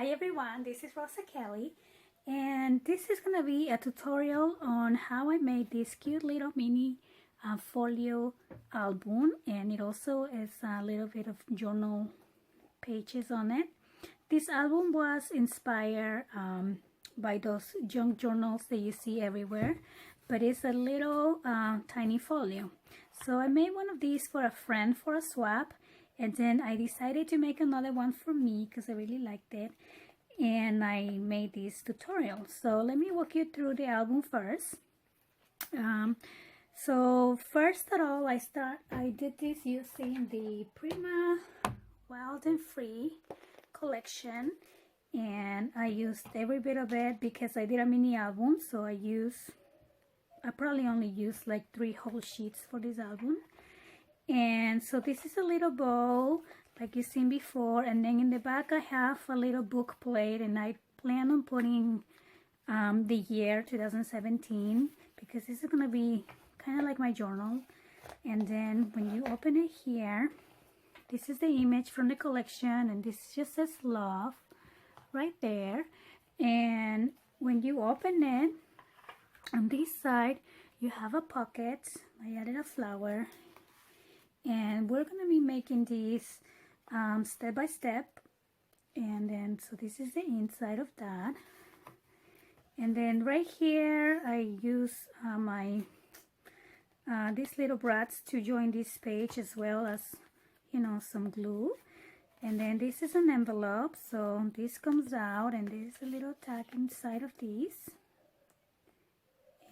Hi everyone, this is Rosa Kelly, and this is gonna be a tutorial on how I made this cute little mini folio album, and it also is a little bit of journal pages on it. This album was inspired by those junk journals that you see everywhere, but it's a little tiny folio. So I made one of these for a friend for a swap, and then I decided to make another one for me because I really liked it, and I made this tutorial. So let me walk you through the album first. So first of all, I did this using the Prima Wild and Free collection, and I used every bit of it because I did a mini album. So I probably only used like 3 whole sheets for this album. And so this is a little bow like you've seen before, and then in the back I have a little book plate, and I plan on putting the year 2017 because this is gonna be kind of like my journal. And then when you open it here, this is the image from the collection, and this just says love right there. And when you open it, on this side you have a pocket. I added a flower, and we're gonna be making these step by step. And then so this is the inside of that, and then right here I use my these little brads to join this page, as well as, you know, some glue. And then this is an envelope, so this comes out, and there's a little tag inside of these,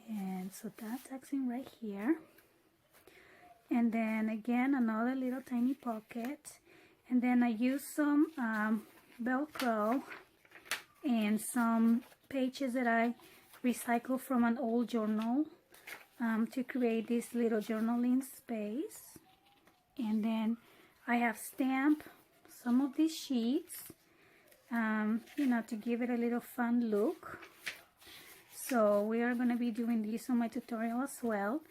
and so that tags in right here. And then again another little tiny pocket, and then I use some Velcro and some pages that I recycled from an old journal to create this little journaling space. And then I have stamped some of these sheets, you know, to give it a little fun look. So we are going to be doing this on my tutorial as well.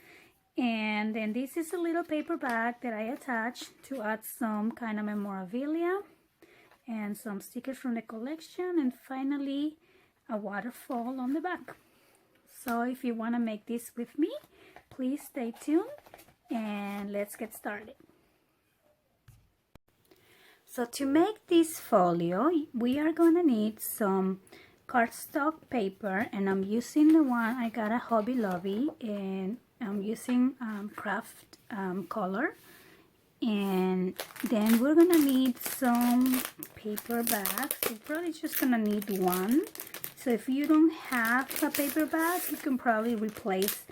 And then this is a little paper bag that I attached to add some kind of memorabilia and some stickers from the collection, and finally a waterfall on the back. So if you want to make this with me, please stay tuned and let's get started. So to make this folio, we are going to need some cardstock paper, and I'm using the one I got at Hobby Lobby, and I'm using craft color. And then we're gonna need some paper bags. You're probably just gonna need one. So if you don't have a paper bag, you can probably replace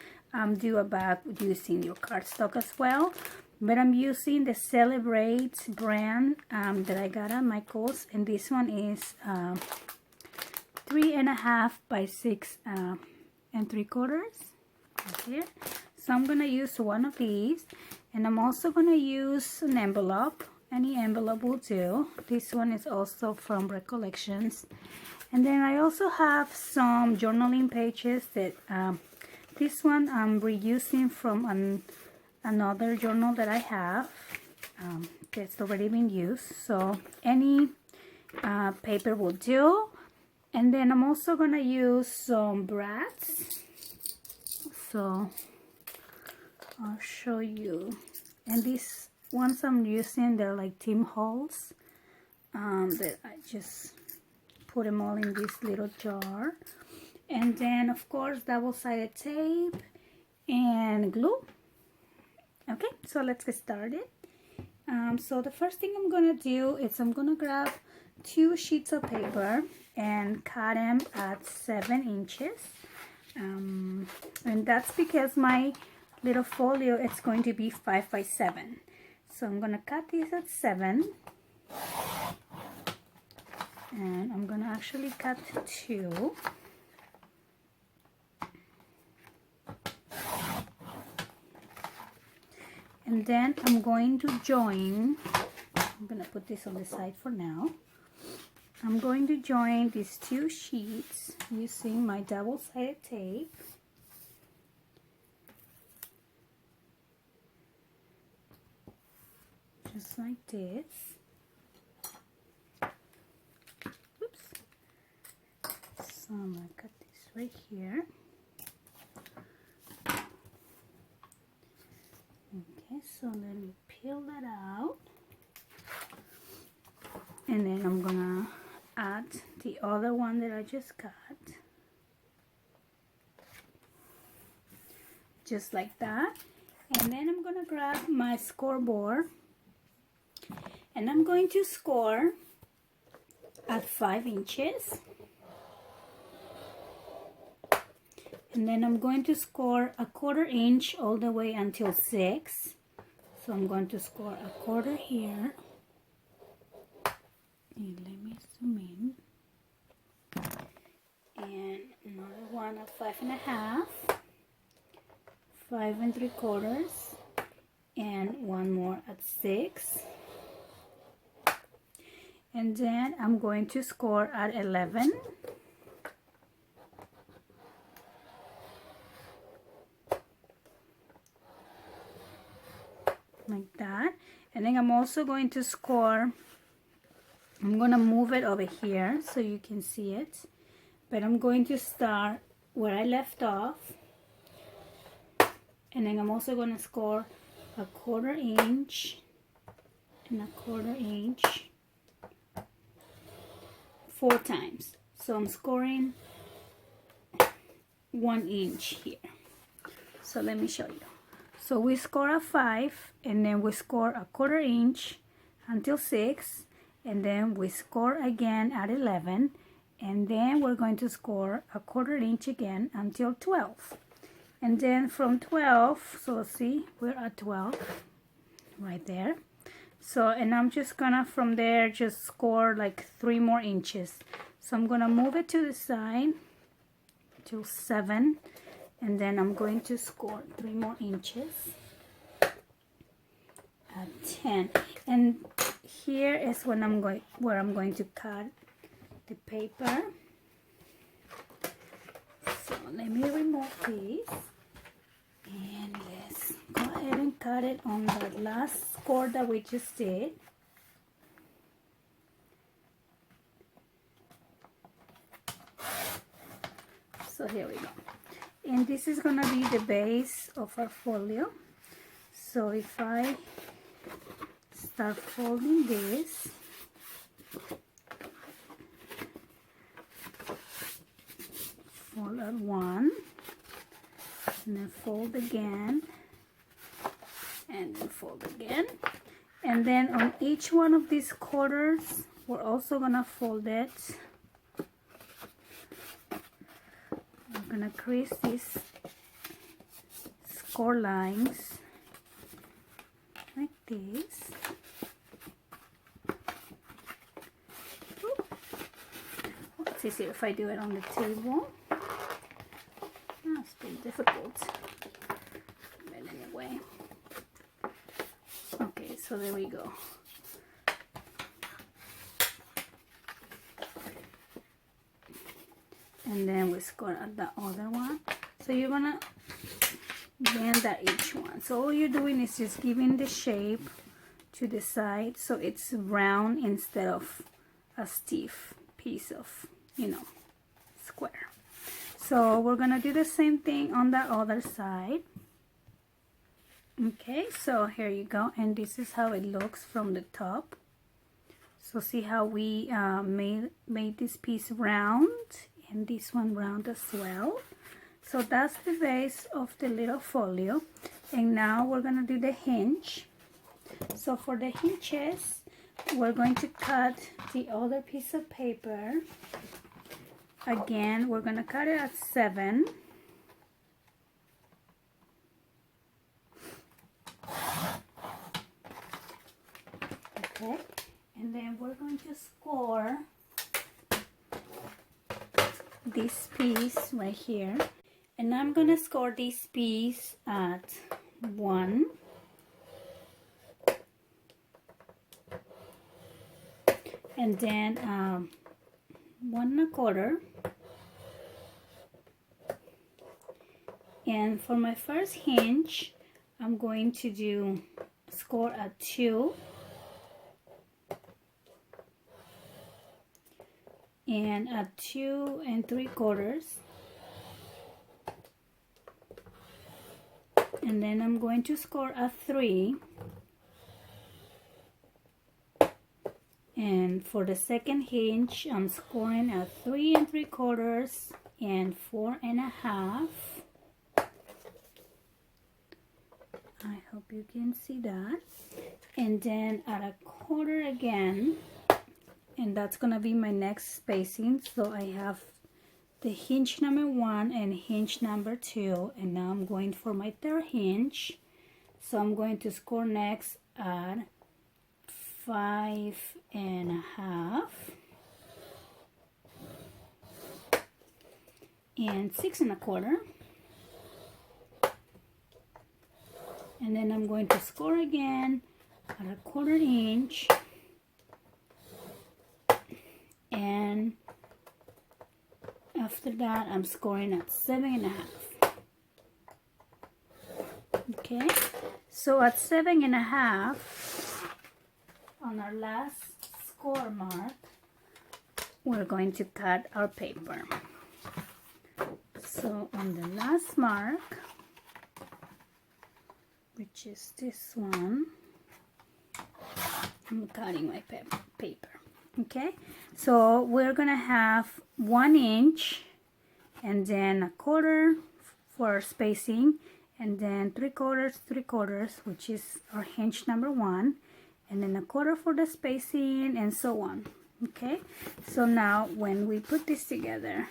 do a bag using your cardstock as well. But I'm using the Celebrate brand that I got at Michael's, and this one is 3.5 by 6 3/4 right here. So I'm gonna use one of these, and I'm also gonna use an envelope. Any envelope will do. This one is also from Recollections. And then I also have some journaling pages that this one I'm reusing from another journal that I have that's already been used. So any paper will do. And then I'm also gonna use some brads. So I'll show you. And these ones I'm using, they're like Tim Holtz that I just put them all in this little jar. And then of course double-sided tape and glue. Okay, so let's get started. So the first thing I'm gonna do is I'm gonna grab 2 sheets of paper and cut them at 7 inches. And that's because my little folio is going to be 5 by 7. So I'm gonna cut these at 7, and I'm gonna actually cut 2. And then I'm going to join, I'm gonna put this on the side for now. I'm going to join these 2 sheets using my double-sided tape. Just like this. Oops. I'm gonna cut this right here. Okay, so let me peel that out, and then I'm gonna add the other one that I just cut, just like that. And then I'm gonna grab my scoreboard, and I'm going to score at 5 inches, and then I'm going to score a 1/4 inch all the way until 6. So I'm going to score a 1/4 here, and let me zoom in, and another one at 5 1/2, 5 3/4, and one more at 6. And then I'm going to score at 11. Like that. And then I'm also going to score, I'm going to move it over here so you can see it. But I'm going to start where I left off. And then I'm also going to score a 1/4 inch and a 1/4 inch 4 times. So I'm scoring 1 inch here. So let me show you. So we score a 5, and then we score a 1/4 inch until 6, and then we score again at 11, and then we're going to score a 1/4 inch again until 12. And then from 12, so see, we're at 12 right there. So, and I'm just gonna from there just score like 3 more inches. So I'm gonna move it to the side till 7, and then I'm going to score 3 more inches at 10. And here is when where I'm going to cut the paper. So let me remove this, and let's go ahead and cut it on the last score that we just did. So here we go. And this is gonna be the base of our folio. So if I start folding this, fold at 1, and then fold again, and then fold again, and then on each one of these quarters we're also gonna fold it. I'm gonna crease these score lines like this. It's easier if I do it on the table. It's been difficult, but anyway. Okay, so there we go. And then we score at the other one. So you're gonna bend at each one. So all you're doing is just giving the shape to the side so it's round instead of a stiff piece of, square. So we're gonna do the same thing on the other side. Okay, so here you go, and this is how it looks from the top. So see how we made this piece round, and this one round as well. So that's the base of the little folio. And now we're gonna do the hinge. So for the hinges, we're going to cut the other piece of paper. Again, we're gonna cut it at 7. Okay, and then we're going to score this piece right here, and I'm gonna score this piece at 1, and then 1 1/4, and for my first hinge I'm going to do score at 2, and at 2 3/4, and then I'm going to score a 3, and for the second hinge I'm scoring a 3 3/4 and 4 1/2. I hope you can see that. And then at a 1/4 again, and that's gonna be my next spacing. So I have the hinge number 1 and hinge number 2, and now I'm going for my third hinge. So I'm going to score next at 5 1/2 and 6 1/4, and then I'm going to score again at a 1/4 inch, and after that I'm scoring at 7 1/2. Okay, so at 7 1/2 on our last score mark, we're going to cut our paper. So on the last mark, which is this one, I'm cutting my paper. Okay, so we're gonna have 1 inch, and then a 1/4 for spacing, and then 3/4 3/4, which is our hinge number 1, and then a 1/4 for the spacing, and so on. Okay, so now when we put this together,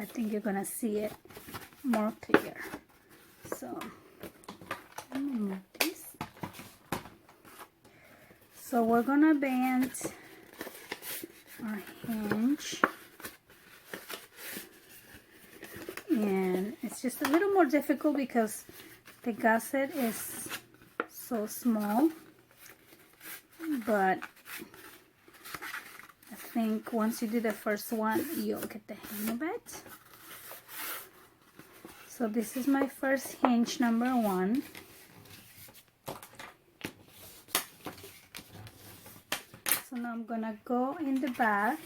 I think you're gonna see it more clear. So let me move this. So we're gonna bend our hinge, and it's just a little more difficult because the gusset is so small, but I think once you do the first one, you'll get the hang of it. So this is my first hinge number 1. So now I'm gonna go in the back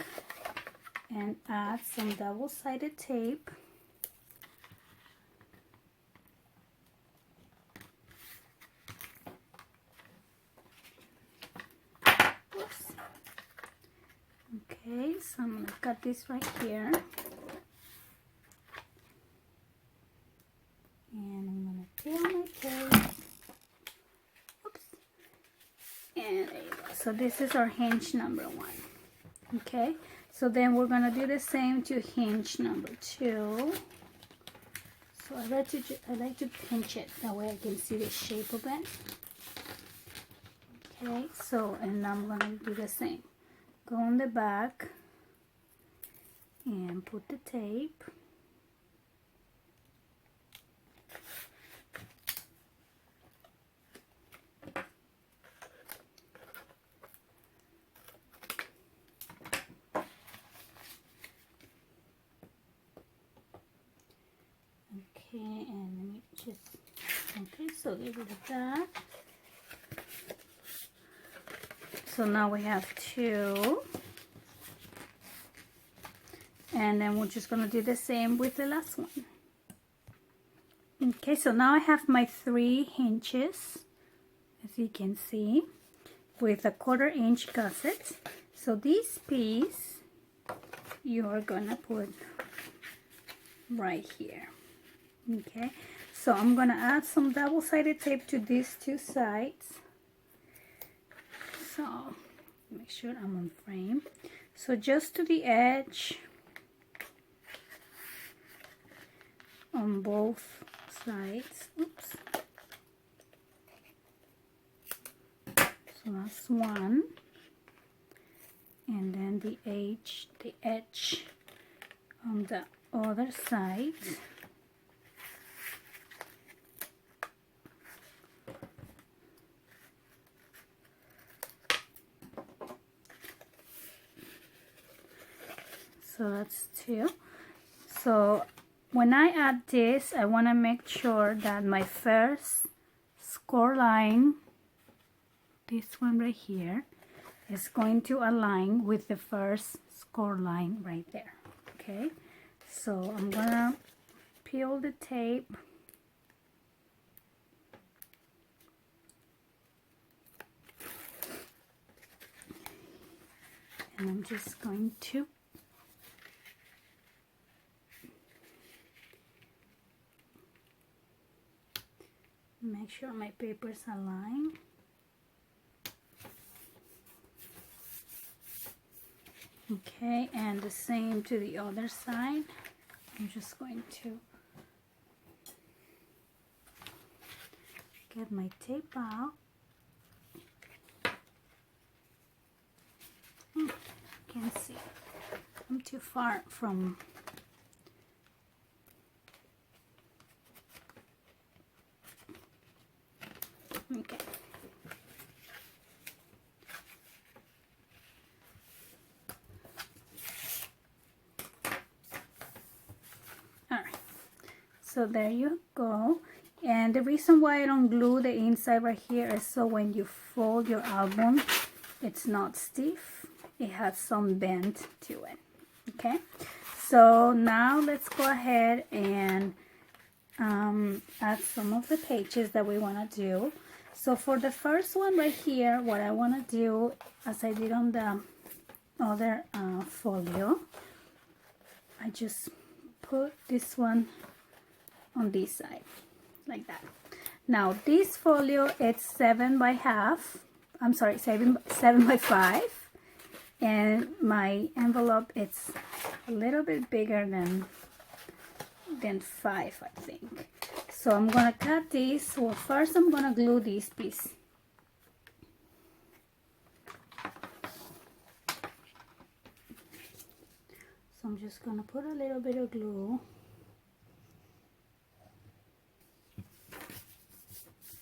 and add some double-sided tape. Oops. Okay, so I'm gonna cut this right here. And I'm gonna peel my tape. Oops. And there you go. So this is our hinge number 1. Okay, so then we're gonna do the same to hinge number 2. So I like to pinch it, that way I can see the shape of it. Okay, so and I'm gonna do the same. Go on the back and put the tape. Okay, and let me just, okay, so get rid of that. So now we have 2. And then we're just gonna do the same with the last one. Okay, so now I have my 3 hinges, as you can see, with a 1/4 inch gusset. So this piece, you're gonna put right here. Okay, so I'm gonna add some double-sided tape to these 2 sides. So make sure I'm on frame. So just to the edge on both sides. Oops. So that's one, and then the edge on the other side. So that's 2. So when I add this, I want to make sure that my first score line, this one right here, is going to align with the first score line right there. Okay, so I'm gonna peel the tape. And I'm just going to make sure my papers align. Okay, and the same to the other side. I'm just going to get my tape out. Can't see. I'm too far from. Okay. All right. So there you go. And the reason why I don't glue the inside right here is so when you fold your album, it's not stiff. It has some bend to it. Okay, so now let's go ahead and add some of the pages that we want to do. So for the first one right here, what I want to do, as I did on the other folio, I just put this one on this side like that. Now this folio, it's 7 by 5, and my envelope, it's a little bit bigger than 5, I think. So I'm gonna cut this. Well, first I'm gonna glue this piece. So I'm just gonna put a little bit of glue.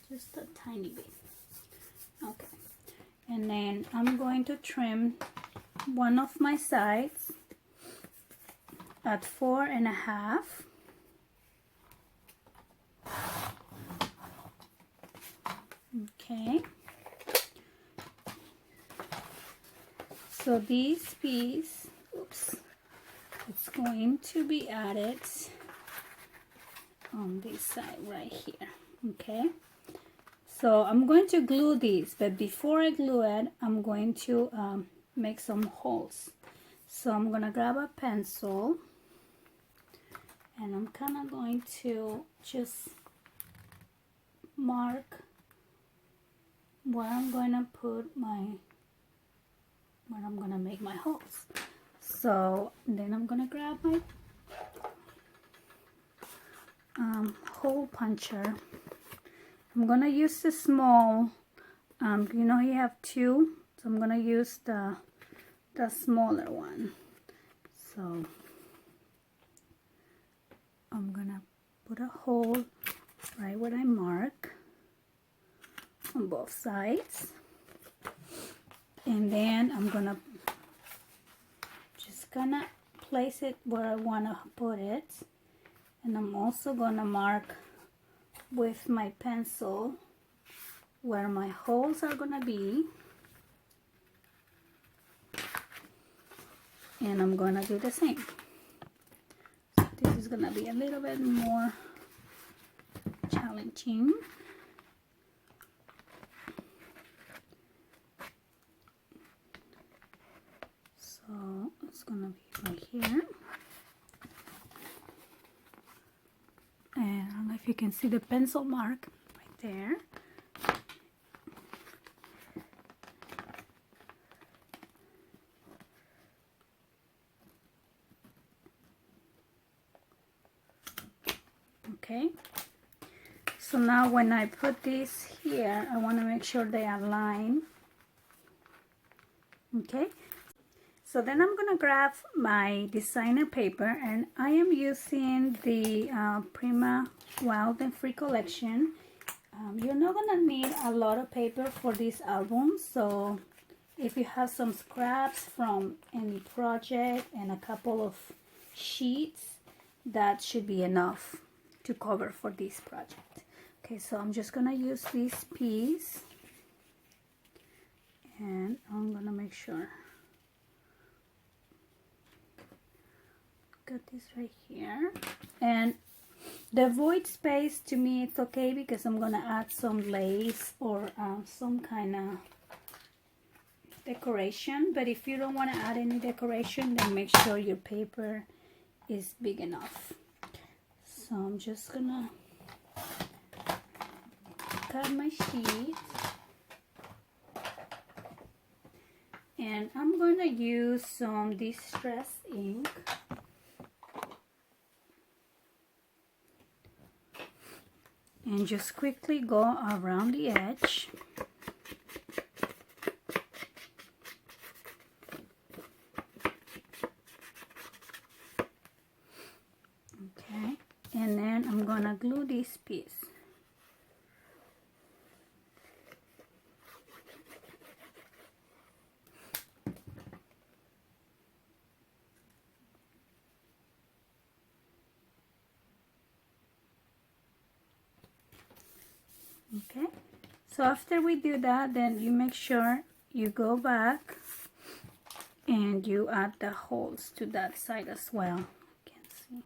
Just a tiny bit. Okay. And then I'm going to trim one of my sides at 4.5. Okay. So this piece, oops, it's going to be added on this side right here. Okay. So I'm going to glue this, but before I glue it, I'm going to make some holes. So I'm gonna grab a pencil and I'm kind of going to just mark where I'm gonna make my holes. So then I'm gonna grab my hole puncher. I'm gonna use the small, you know, you have two, so I'm gonna use the smaller one. So I'm gonna put a hole right where I mark on both sides, and then I'm gonna just gonna place it where I wanna put it, and I'm also gonna mark with my pencil where my holes are gonna be, and I'm gonna do the same. So this is gonna be a little bit more challenging. So it's gonna be right here. And I don't know if you can see the pencil mark right there. Okay, so now when I put this here, I want to make sure they align. Okay, so then I'm gonna grab my designer paper, and I am using the Prima Wild and Free collection. You're not gonna need a lot of paper for this album, so if you have some scraps from any project and a couple of sheets, that should be enough to cover for this project. Okay, so I'm just gonna use this piece, and I'm gonna make sure. Got this right here, and the void space, to me it's okay because I'm gonna add some lace or some kind of decoration. But if you don't want to add any decoration, then make sure your paper is big enough. So I'm just gonna cut my sheet, and I'm gonna use some distress ink. And just quickly go around the edge. Okay, and then I'm gonna glue this piece. Okay, so after we do that, then you make sure you go back and you add the holes to that side as well. You can see.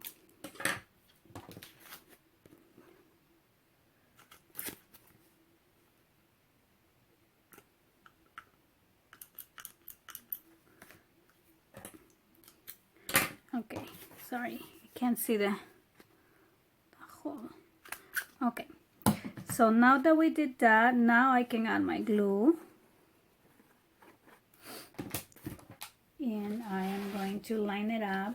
Okay, sorry, you can't see the hole. Okay. So now that we did that, now I can add my glue. And I am going to line it up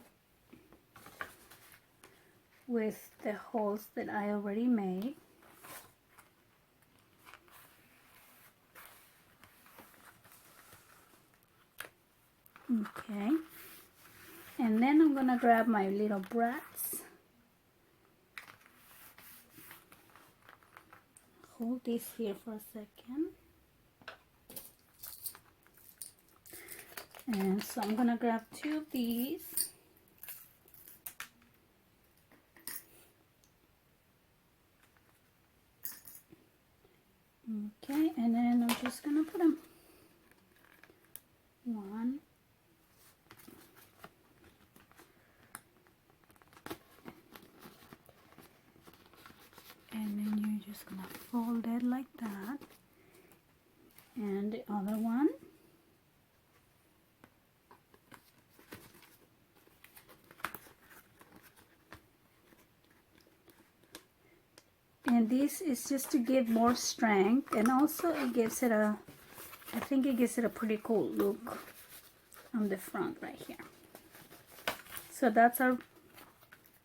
with the holes that I already made. Okay. And then I'm gonna grab my little brats. Hold this here for a second. And so I'm gonna grab 2 of these. Okay, and then I'm just gonna put them 1, and then you're just gonna fold it like that, and the other one. And this is just to give more strength, and also it gives it a, I think it gives it a pretty cool look on the front right here. So that's our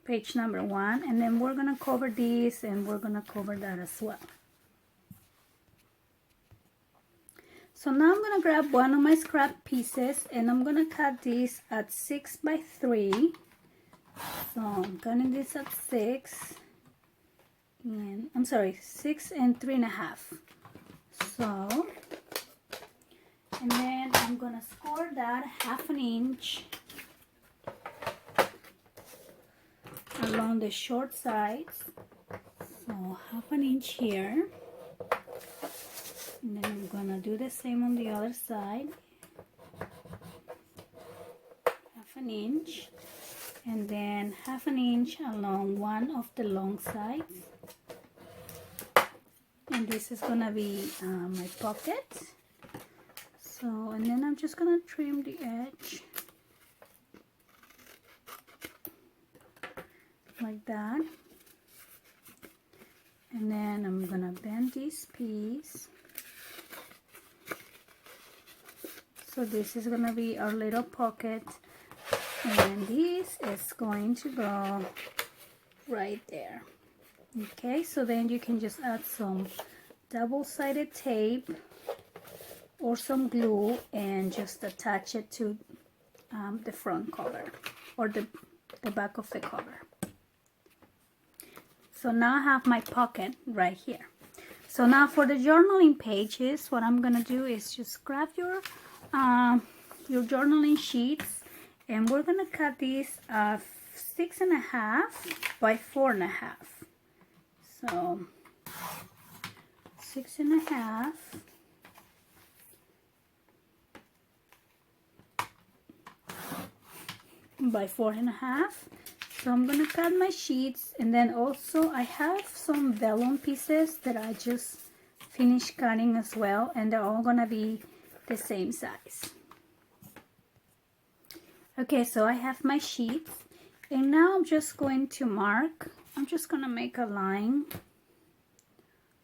page number 1, and then we're gonna cover this and we're gonna cover that as well. So now I'm gonna grab one of my scrap pieces and I'm gonna cut this at 6 by 3. So I'm cutting this at 6. And I'm sorry, 6 and 3.5. So, and then I'm gonna score that 1/2 inch along the short sides. So 1/2 inch here, and then I'm gonna do the same on the other side. 1/2 inch, and then 1/2 inch along one of the long sides. And this is gonna be my pocket. So, and then I'm just gonna trim the edge like that, and then I'm gonna bend this piece. So this is gonna be our little pocket, and this is going to go right there. Okay, so then you can just add some double-sided tape or some glue and just attach it to the front cover or the back of the cover. So now I have my pocket right here. So now for the journaling pages, what I'm gonna do is just grab your journaling sheets, and we're gonna cut these 6.5 by 4.5. So 6.5 by 4.5. So I'm gonna cut my sheets, and then also I have some vellum pieces that I just finished cutting as well, and they're all gonna be the same size. Okay, so I have my sheets, and now I'm just going to mark. I'm just gonna make a line,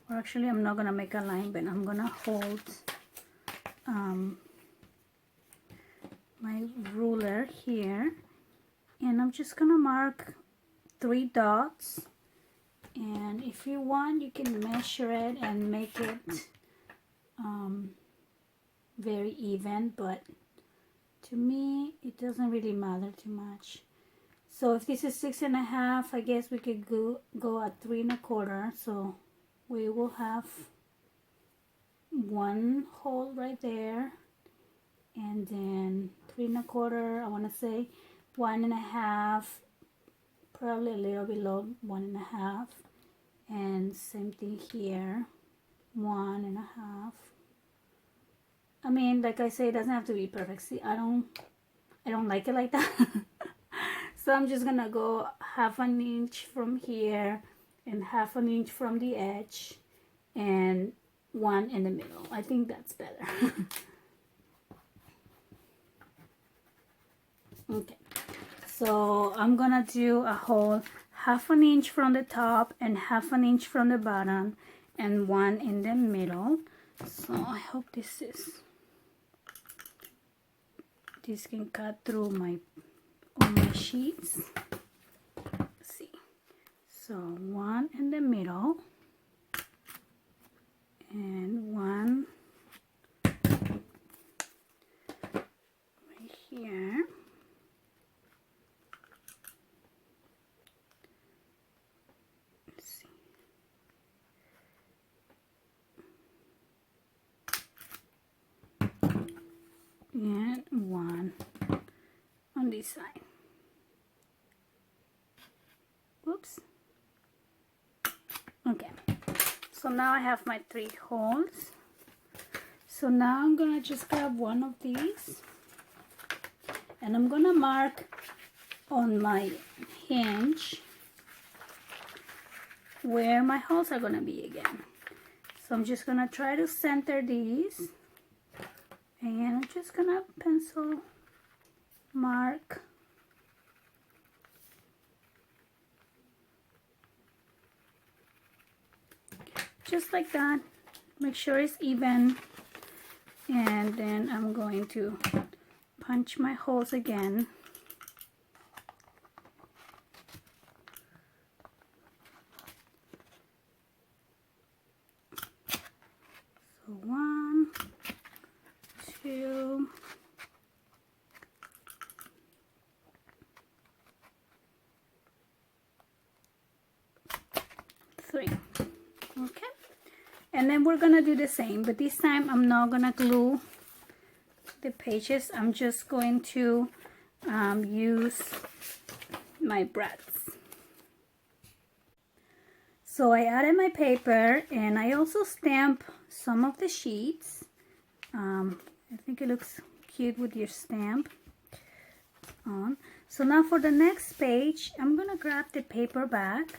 or actually I'm not gonna make a line, but I'm gonna hold my ruler here, and I'm just gonna mark 3 dots, and if you want you can measure it and make it very even, but to me it doesn't really matter too much. So if this is 6.5, I guess we could go at 3.25, so we will have 1 hole right there, and then 3.25, I want to say 1.5, probably a little below 1.5, and same thing here, 1.5. I mean, like I say, it doesn't have to be perfect. See, I don't like it like that. So I'm just gonna go 1/2 inch from here and 1/2 inch from the edge, and 1 in the middle. I think that's better. Okay, so I'm gonna do a hole 1/2 inch from the top and 1/2 inch from the bottom, and 1 in the middle. So I hope this can cut through all my sheets. Let's see. So 1 in the middle, and 1 right here. Let's see. And 1 on this side. Whoops. Okay, so now I have my 3 holes. So now I'm gonna just grab one of these, and I'm gonna mark on my hinge where my holes are gonna be again. So I'm just gonna try to center these, and I'm just gonna pencil mark just like that. Make sure it's even, and then I'm going to punch my holes again. So 1, 2, 3. Okay, and then we're gonna do the same, but this time I'm not gonna glue the pages. I'm just going to use my brads. So I added my paper, and I also stamp some of the sheets. I think it looks cute with your stamp on. So now for the next page, I'm gonna grab the paper back,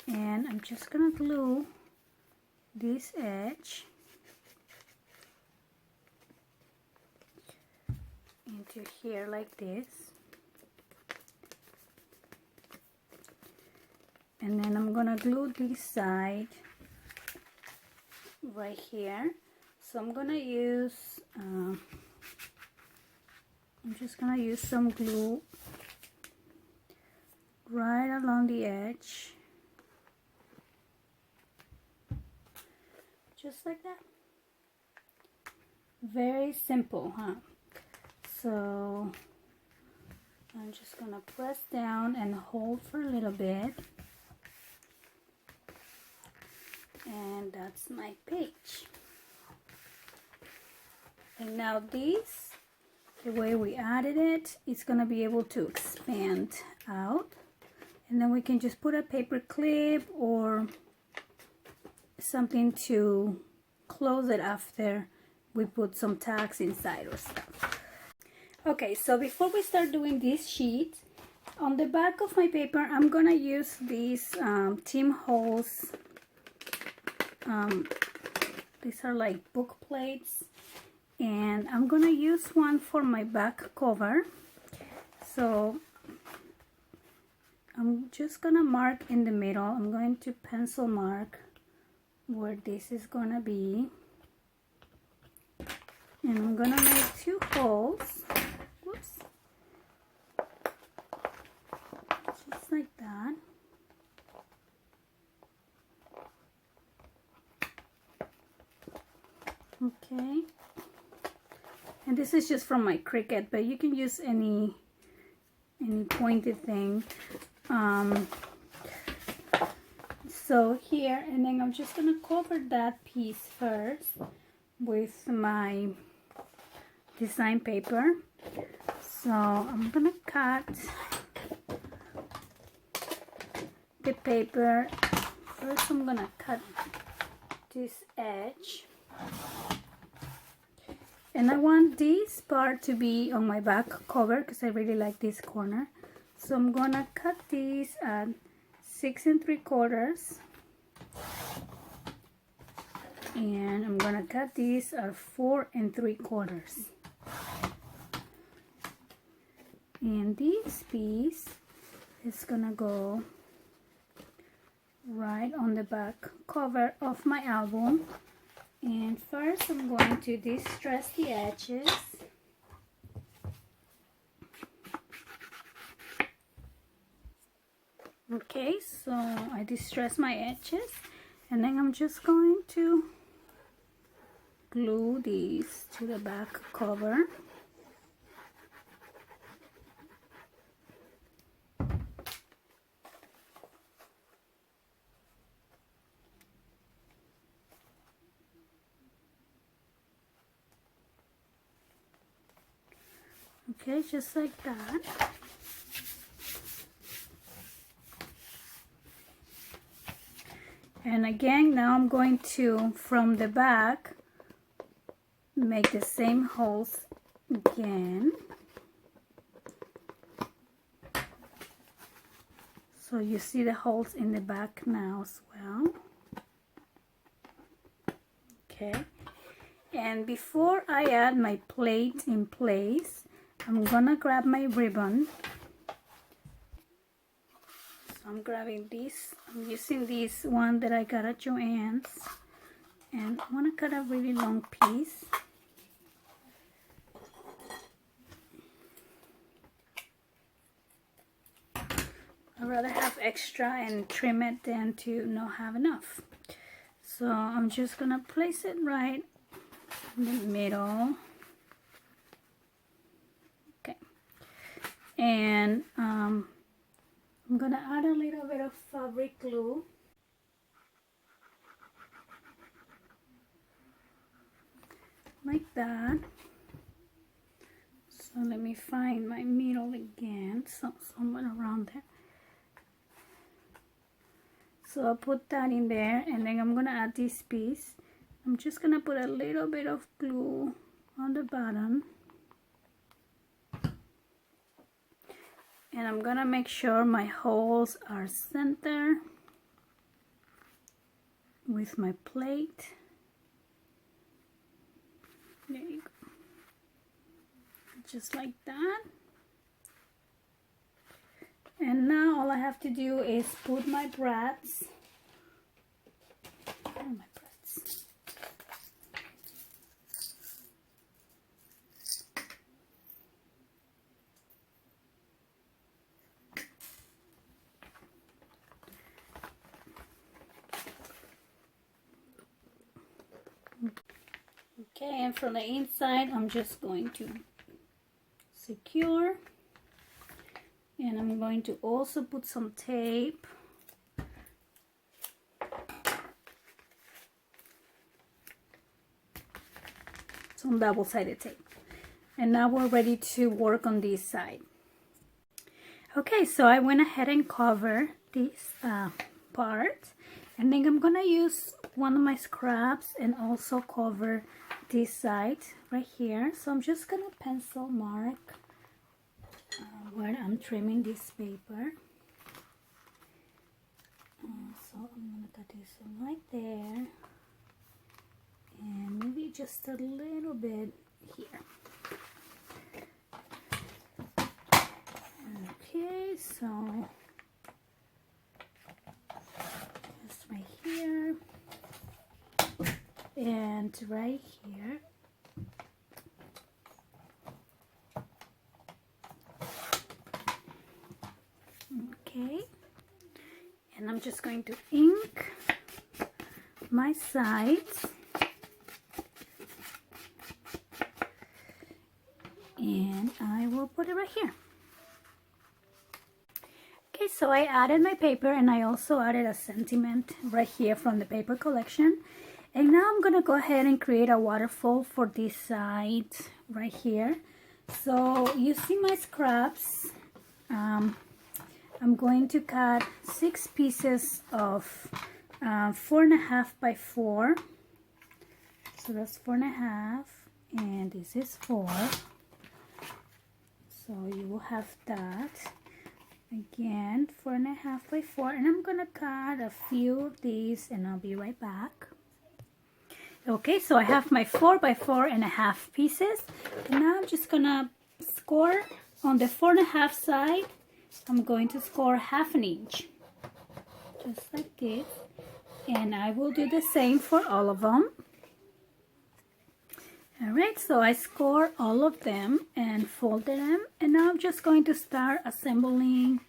and I'm just gonna glue this edge into here like this, and then I'm gonna glue this side right here. So I'm gonna use I'm just gonna use some glue right along the edge, just like that. Very simple, huh? So I'm just gonna press down and hold for a little bit, and that's my page. And now this, the way we added it, it's gonna be able to expand out, and then we can just put a paper clip or something to close it after we put some tags inside or stuff. Okay, so before we start doing this sheet, on the back of my paper, I'm gonna use these Tim Holtz. These are like book plates, and I'm gonna use one for my back cover. So I'm just gonna mark in the middle. I'm going to pencil mark where this is gonna be, and I'm gonna make 2 holes. Whoops. Just like that. Okay. And this is just from my Cricut, but you can use any pointed thing. So here, and then I'm just gonna cover that piece first with my design paper. So I'm gonna cut the paper. First I'm gonna cut this edge, and I want this part to be on my back cover because I really like this corner. So I'm gonna cut these at 6 3/4, and I'm gonna cut these at 4 3/4. And this piece is gonna go right on the back cover of my album. And first I'm going to distress the edges. Okay, so I distress my edges, and then I'm just going to glue these to the back cover. Okay, just like that. And again, now I'm going to, from the back, make the same holes again. So you see the holes in the back now as well. Okay. And before I add my plate in place, I'm gonna grab my ribbon. So I'm grabbing this. I'm using this one that I got at Joann's, and I want to cut a really long piece. I'd rather have extra and trim it than to not have enough. So I'm just gonna place it right in the middle. Okay. And I'm gonna add a little bit of fabric glue. Like that. So let me find my middle again, so somewhere around there. So I'll put that in there, and then I'm gonna add this piece. I'm just gonna put a little bit of glue on the bottom, and I'm gonna make sure my holes are centered with my plate. There you go. Just like that. And now all I have to do is put my brads. Where are my brads? Okay, and from the inside, I'm just going to secure, and I'm going to also put some tape. Some double-sided tape. And now we're ready to work on this side. Okay, so I went ahead and covered this part, and then I'm gonna use one of my scraps and also cover this side right here. So I'm just gonna pencil mark where I'm trimming this paper. So I'm gonna cut this one right there, and maybe just a little bit here. Okay, so just right here and right here. Okay, and I'm just going to ink my sides, and I will put it right here. Okay, so I added my paper, and I also added a sentiment right here from the paper collection. And now I'm gonna go ahead and create a waterfall for this side right here. So using my scraps, I'm going to cut 6 pieces of 4.5 by 4. So that's 4.5, and this is 4. So you will have that. Again, 4.5 by 4, and I'm gonna cut a few of these, and I'll be right back. Okay, so I have my 4 by 4.5 pieces, and now I'm just gonna score on the 4.5 side. I'm going to score 1/2 inch, just like this, and I will do the same for all of them. Alright, so I score all of them and folded them, and now I'm just going to start assembling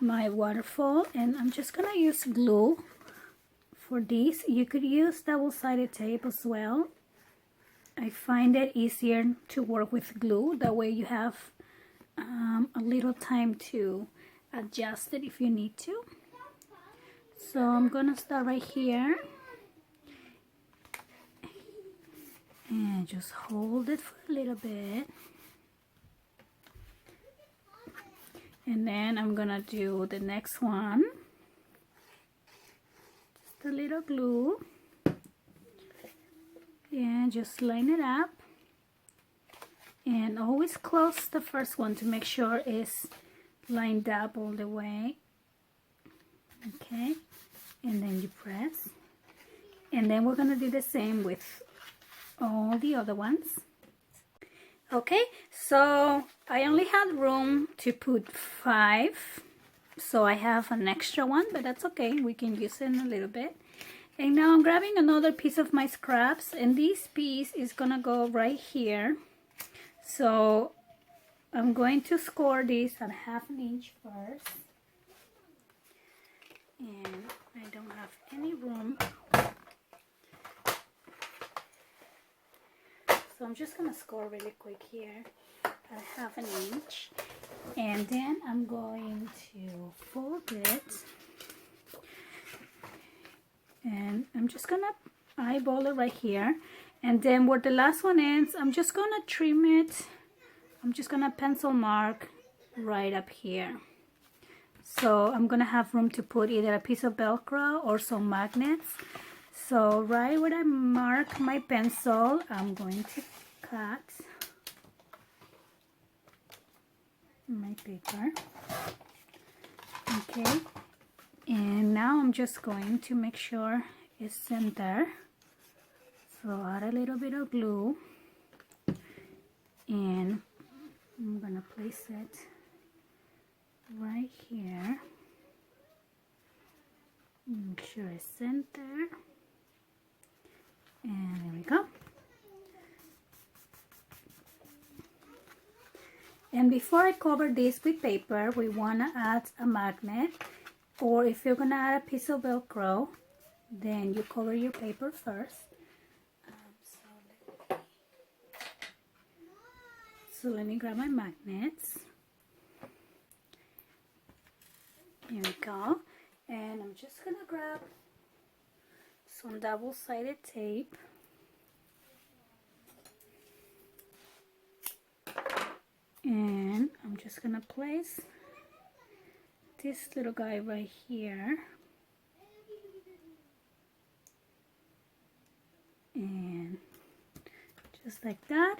my waterfall, and I'm just gonna use glue for this. You could use double-sided tape as well. I find it easier to work with glue, that way you have a little time to adjust it if you need to. So I'm gonna start right here and just hold it for a little bit, and then I'm gonna do the next one, just a little glue, and just line it up, and always close the first one to make sure it's lined up all the way. Okay, and then you press, and then we're gonna do the same with all the other ones. Okay, so I only had room to put 5, so I have an extra one, but that's okay, we can use it in a little bit. And now I'm grabbing another piece of my scraps, and this piece is gonna go right here. So I'm going to score this at 1/2 inch first, and I don't have any room. So I'm just gonna score really quick here at 1/2 inch, and then I'm going to fold it, and I'm just gonna eyeball it right here, and then where the last one ends, I'm just gonna trim it. I'm just gonna pencil mark right up here. So I'm gonna have room to put either a piece of Velcro or some magnets. So right where I mark my pencil, I'm going to cut my paper. Okay, and now I'm just going to make sure it's center. So add a little bit of glue, and I'm gonna place it right here. Make sure it's center. And there we go. And before I cover this with paper, we want to add a magnet, or if you're going to add a piece of Velcro, then you cover your paper first. So let me grab my magnets. Here we go. And I'm just going to grab some double-sided tape, and I'm just gonna place this little guy right here, and just like that.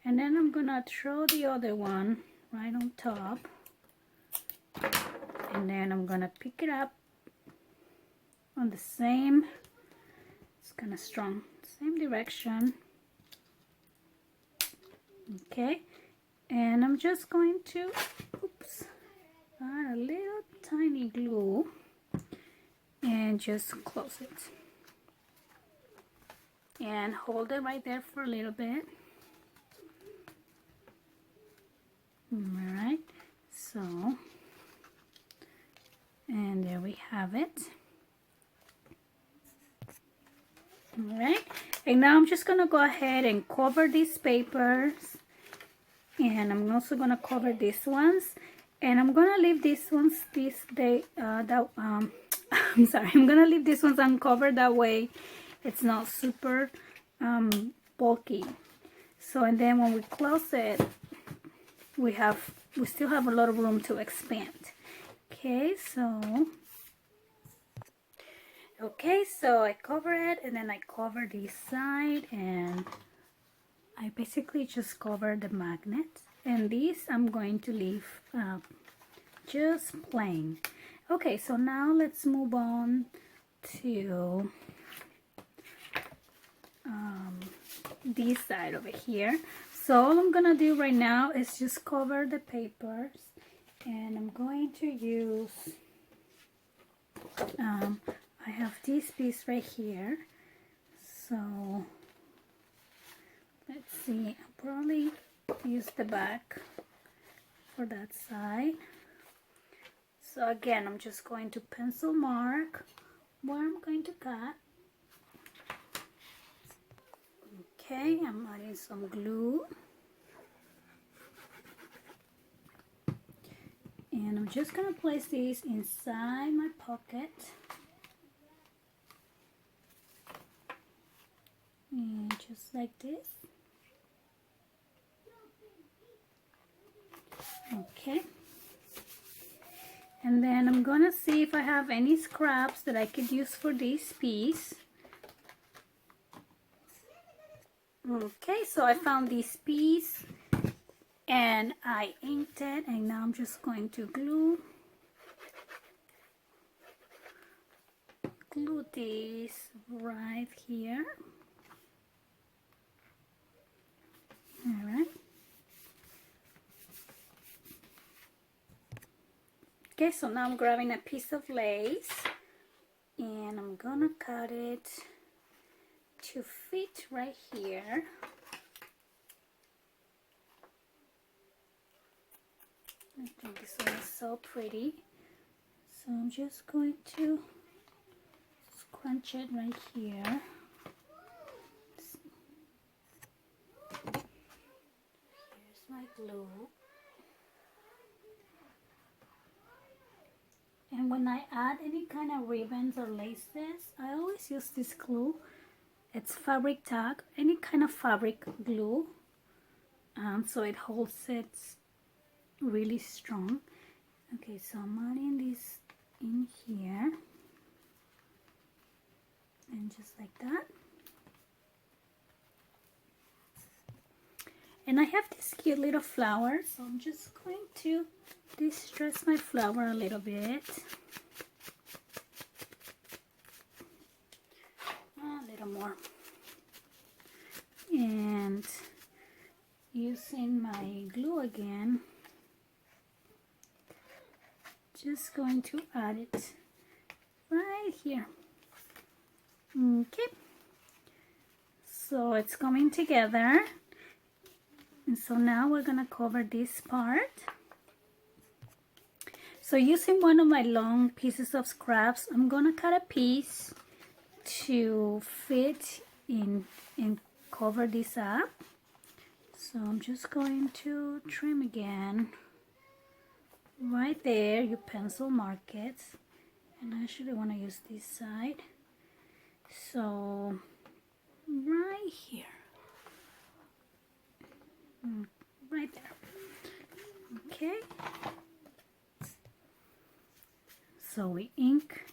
And then I'm gonna throw the other one right on top, and then I'm gonna pick it up on the same, it's kind of strong, same direction. Okay, and I'm just going to, oops, add a little tiny glue and just close it and hold it right there for a little bit. Alright, so, and there we have it. Alright, and now I'm just gonna go ahead and cover these papers, and I'm also gonna cover these ones, and I'm gonna leave these ones I'm sorry, I'm gonna leave these ones uncovered, that way it's not super bulky. So, and then when we close it, we still have a lot of room to expand. Okay, so I cover it, and then I cover this side, and I basically just cover the magnet, and these I'm going to leave just plain. Okay, so now let's move on to this side over here. So all I'm gonna do right now is just cover the papers, and I'm going to use I have this piece right here, so let's see, I'll probably use the back for that side. So again, I'm just going to pencil mark where I'm going to cut. Okay, I'm adding some glue, and I'm just gonna place these inside my pocket, and just like this. Okay, and then I'm gonna see if I have any scraps that I could use for this piece. Okay, so I found this piece and I inked it, and now I'm just going to glue this right here. Alright. Okay, so now I'm grabbing a piece of lace, and I'm gonna cut it to fit right here. I think this one is so pretty, so I'm just going to scrunch it right here. Here's my glue, and when I add any kind of ribbons or laces, I always use this glue. It's fabric tag, any kind of fabric glue, so it holds it really strong. Okay, so I'm adding this in here, and just like that. And I have this cute little flower, so I'm just going to distress my flower a little bit. A little more. And using my glue again, just going to add it right here. Okay, so it's coming together, and so now we're gonna cover this part. So using one of my long pieces of scraps, I'm gonna cut a piece to fit in and cover this up. So I'm just going to trim again right there. You pencil mark it, and I actually want to use this side, so right here, right there. Okay, so we ink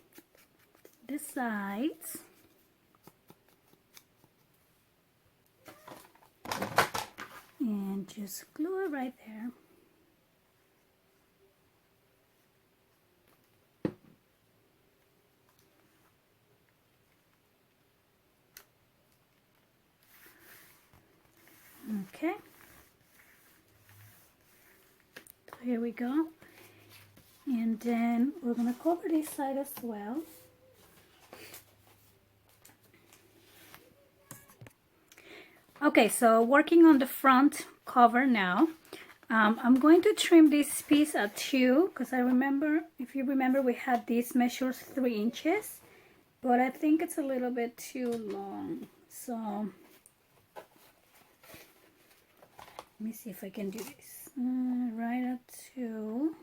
the sides. just glue it right there. Okay, so here we go. And then we're gonna cover this side as well. Okay, so working on the front cover now. I'm going to trim this piece at 2 because I remember, if you remember, we had this measures 3 inches, but I think it's a little bit too long. So let me see if I can do this. Right at 2.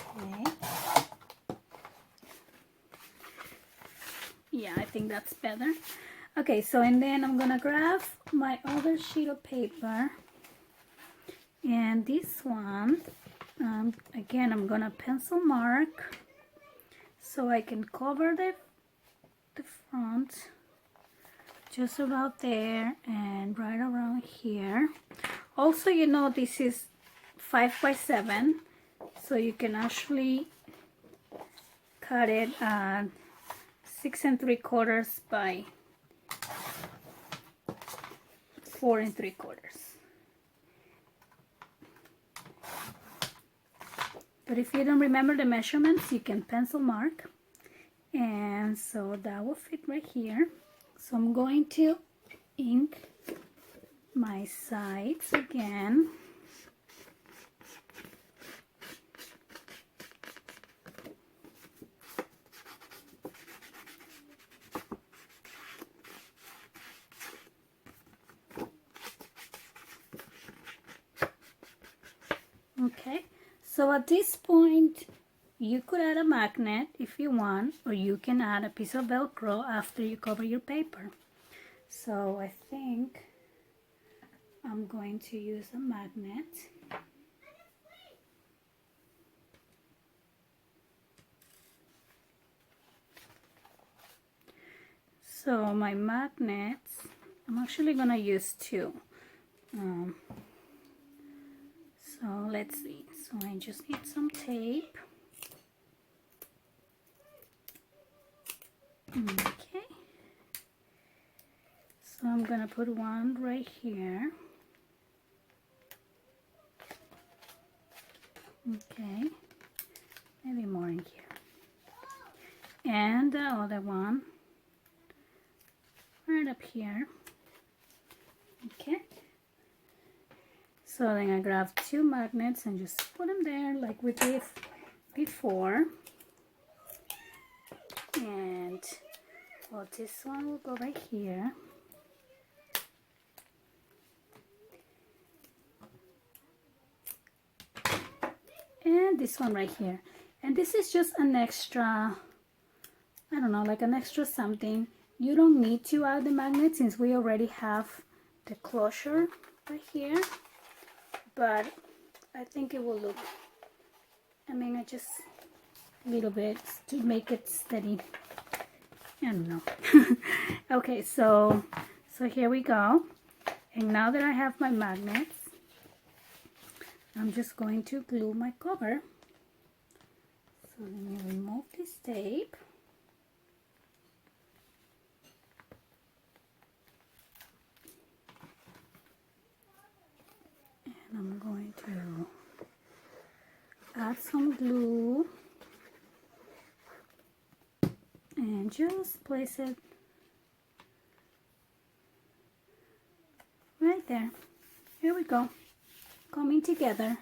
Okay. Yeah, I think that's better. Okay, so and then I'm gonna grab my other sheet of paper, and this one, again, I'm gonna pencil mark so I can cover the front just about there and right around here. Also, you know, this is 5 by 7, so you can actually cut it at 6 3/4 by 4 3/4. But if you don't remember the measurements, you can pencil mark. And so that will fit right here. So I'm going to ink my sides again. Okay, so at this point, you could add a magnet if you want, or you can add a piece of Velcro after you cover your paper. So I think I'm going to use a magnet. So my magnets, I'm actually gonna use 2. So let's see, so I just need some tape. Okay, so I'm gonna put one right here. Okay, maybe more in here, and the other one right up here. Okay, so then I grab 2 magnets and just put them there like we did before. And well, this one will go right here. And this one right here. And this is just an extra, I don't know, like an extra something. You don't need to add the magnet since we already have the closure right here. But I think it will look, I mean, I just a little bit to make it steady. I don't know. Okay, so here we go. And now that I have my magnets, I'm just going to glue my cover. So let me remove this tape. And I'm going to add some glue and just place it right there. Here we go, coming together.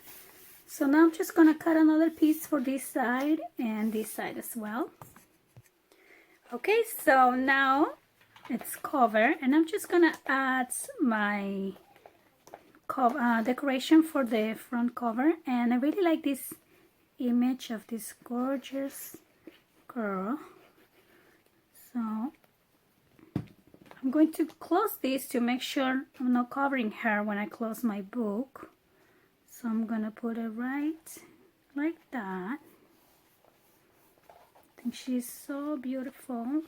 So now I'm just gonna cut another piece for this side and this side as well. Okay, so now it's covered, and I'm just gonna add my decoration for the front cover. And I really like this image of this gorgeous girl. So I'm going to close this to make sure I'm not covering her when I close my book. So I'm gonna put it right like that. I think she's so beautiful.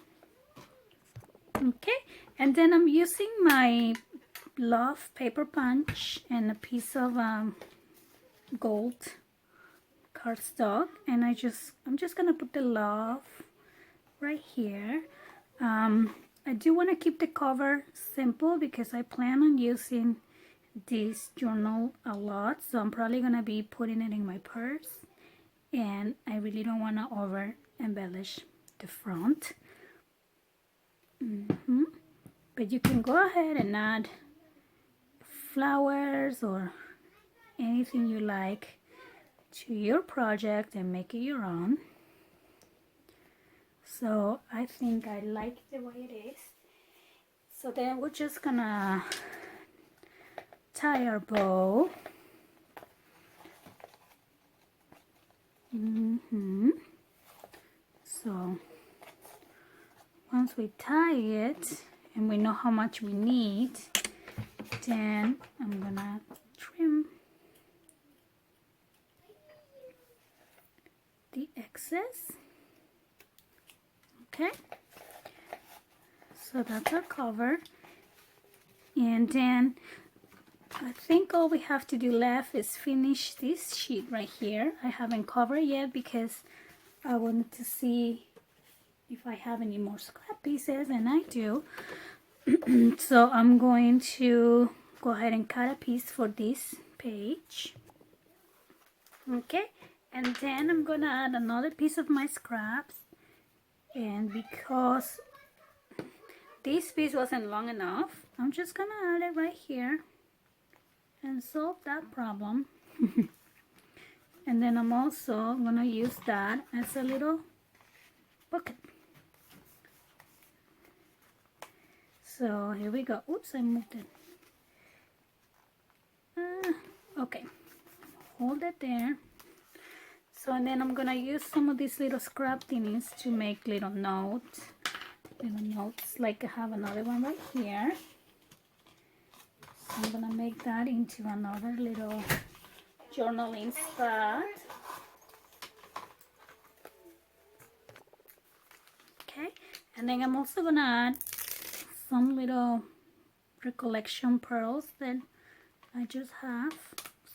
Okay, and then I'm using my love paper punch and a piece of gold cardstock, and I'm just gonna put the love right here. I do want to keep the cover simple because I plan on using this journal a lot, so I'm probably gonna be putting it in my purse, and I really don't want to over embellish the front. But you can go ahead and add flowers or anything you like to your project and make it your own. So I think I like the way it is. So then we're just gonna tie our bow. So once we tie it and we know how much we need, then I'm gonna trim the excess. Okay, so that's our cover, and then I think all we have to do left is finish this sheet right here. I haven't covered yet because I wanted to see if I have any more scrap pieces, and I do. So I'm going to go ahead and cut a piece for this page. Okay, and then I'm gonna add another piece of my scraps, and because this piece wasn't long enough, I'm just gonna add it right here and solve that problem. And then I'm also gonna use that as a little bucket. So here we go. Oops, I moved it. Okay, hold it there. So, and then I'm gonna use some of these little scrap thingies to make little notes, like I have another one right here. So I'm gonna make that into another little journaling spot. Okay, and then I'm also gonna add some little recollection pearls that I just have.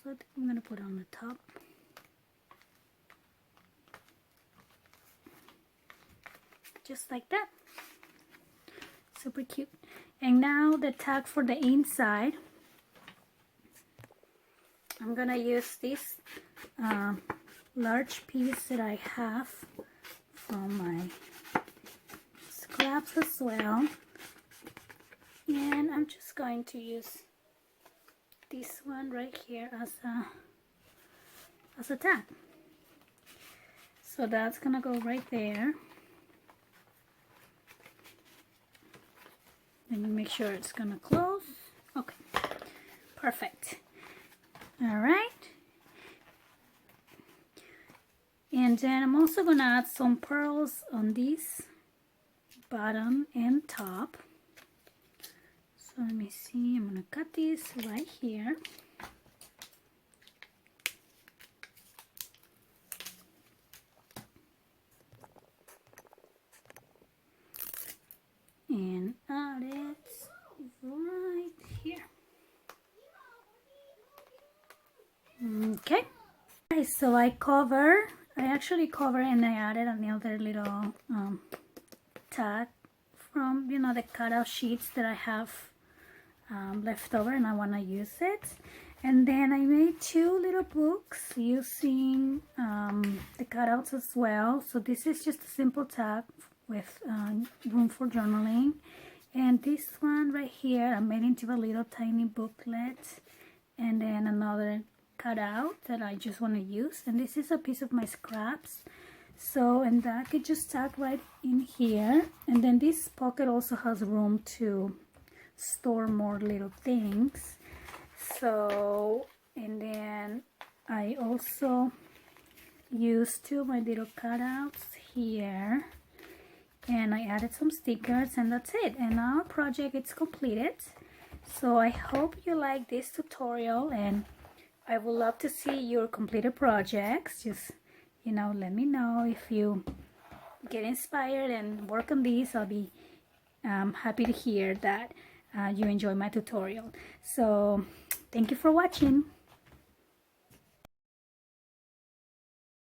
So I'm gonna put on the top. Just like that. Super cute. And now the tag for the inside. I'm gonna use this large piece that I have from my scraps as well. And I'm just going to use this one right here as a tag. So that's gonna go right there. Let me make sure it's gonna close. Okay, perfect. All right. And then I'm also gonna add some pearls on this bottom and top. So let me see, I'm gonna cut this right here. And add it right here. Okay. So I actually cover and I added another little tag from, you know, the cutout sheets that I have left over, and I want to use it. And then I made two little books using the cutouts as well. So this is just a simple tag with room for journaling, and this one right here I made into a little tiny booklet, and then another cutout that I just want to use, and this is a piece of my scraps. So, and that could just tag right in here, and then this pocket also has room to store more little things. So, and then I also used two of my little cutouts here, and I added some stickers, and that's it. And our project is completed. So I hope you like this tutorial, and I would love to see your completed projects. Just, you know, let me know if you get inspired and work on these. I'll be happy to hear that. you enjoy my tutorial. So thank you for watching.